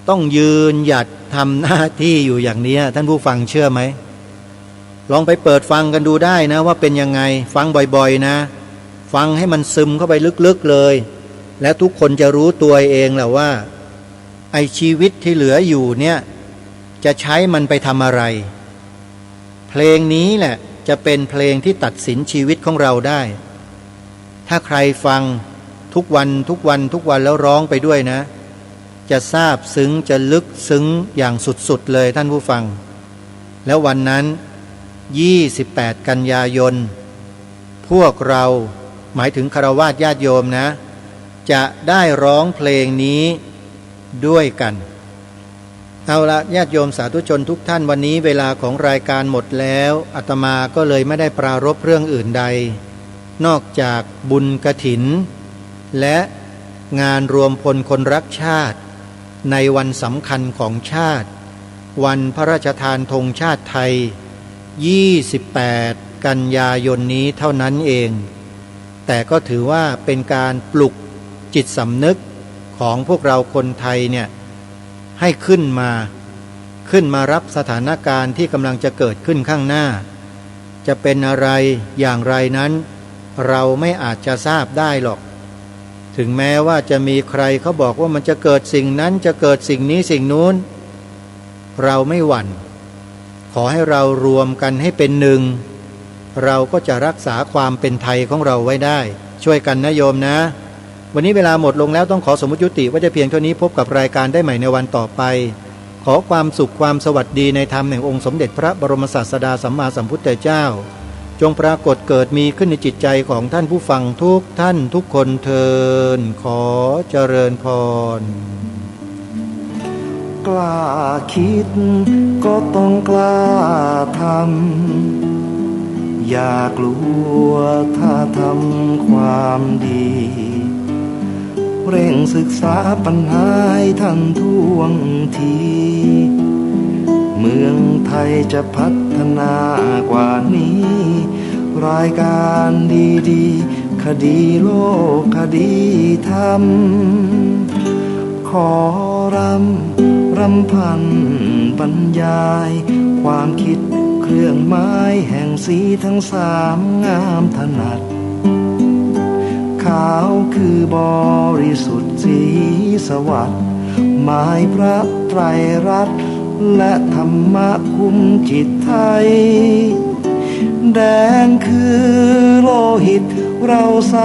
ต้องยืนหยัดทำหน้าที่อยู่อย่างนี้ท่านผู้ฟังเชื่อไหมลองไปเปิดฟังกันดูได้นะว่าเป็นยังไงฟังบ่อยๆนะฟังให้มันซึมเข้าไปลึกๆเลยแล้วทุกคนจะรู้ตัวเองแหละว่าไอ้ชีวิตที่เหลืออยู่เนี่ยจะใช้มันไปทำอะไรเพลงนี้แหละจะเป็นเพลงที่ตัดสินชีวิตของเราได้ถ้าใครฟังทุกวันทุกวันทุกวันแล้วร้องไปด้วยนะจะซาบซึ้งจะลึกซึ้งอย่างสุดๆเลยท่านผู้ฟังแล้ววันนั้น28 กันยายนพวกเราหมายถึงฆราวาสญาติโยมนะจะได้ร้องเพลงนี้ด้วยกันเอาละญาติโยมสาธุชนทุกท่านวันนี้เวลาของรายการหมดแล้วอาตมาก็เลยไม่ได้ปรารภเรื่องอื่นใดนอกจากบุญกฐินและงานรวมพลคนรักชาติในวันสำคัญของชาติวันพระราชทานธงชาติไทย28 กันยายนนี้เท่านั้นเองแต่ก็ถือว่าเป็นการปลุกจิตสำนึกของพวกเราคนไทยเนี่ยให้ขึ้นมารับสถานการณ์ที่กำลังจะเกิดขึ้นข้างหน้าจะเป็นอะไรอย่างไรนั้นเราไม่อาจจะทราบได้หรอกถึงแม้ว่าจะมีใครเขาบอกว่ามันจะเกิดสิ่งนั้นจะเกิดสิ่งนี้สิ่งนู้นเราไม่หวั่นขอให้เรารวมกันให้เป็นหนึ่งเราก็จะรักษาความเป็นไทยของเราไว้ได้ช่วยกันนะโยมนะวันนี้เวลาหมดลงแล้วต้องขอสมมุติยุติว่าจะเพียงเท่านี้พบกับรายการได้ใหม่ในวันต่อไปขอความสุขความสวัสดีในธรรมแห่งองค์สมเด็จพระบรมศาสดาสัมมาสัมพุทธเจ้าจงปรากฏเกิดมีขึ้นในจิตใจของท่านผู้ฟังทุกท่านทุกคนเทินขอเจริญพรกล้าคิดก็ต้องกล้าทำอย่ากลัวถ้าทำความดีเร่งศึกษาปัญหาให้ทันท่วงทีเมืองไทยจะพัฒนากว่านี้รายการดีๆคดีโลกคดีธรรมขอรำพันบรรยายความคิดเครื่องไม้แห่งสีทั้งสามงามถนัดขาวคือบริสุทธิ์สีสวัสดิ์หมายพระไตรรัตน์และธรรมะคุ้มจิตไทย แดงคือโลหิตเราใส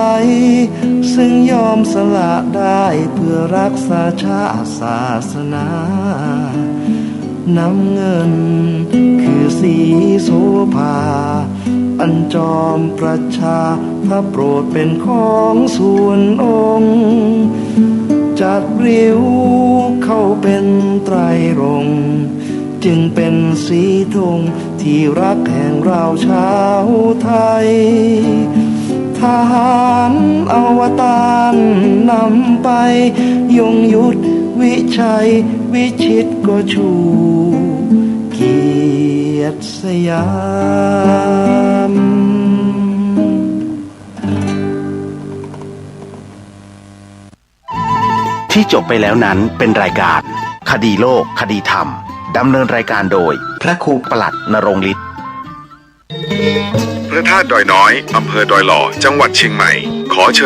ซึ่งยอมสละได้เพื่อรักษาชาติศาสนาน้ำเงินคือสีโสภาอันจอมประชาถ้าโปรดเป็นของส่วนองค์จัดริ้วเข้าเป็นไตรรงค์จึงเป็นสีธงที่รักแห่งเราชาวไทยทหารอวตารนำไปยงยุทธวิชัยวิชิตก็ชูเกียรติสยามที่จบไปแล้วนั้นเป็นรายการคดีโลกคดีธรรมดำเนินรายการโดยพระครูปลัดนรงค์ฤทธิ์ พระธาตุดอยน้อยอำเภอดอยหล่อจังหวัดเชียงใหม่ขอเชิญ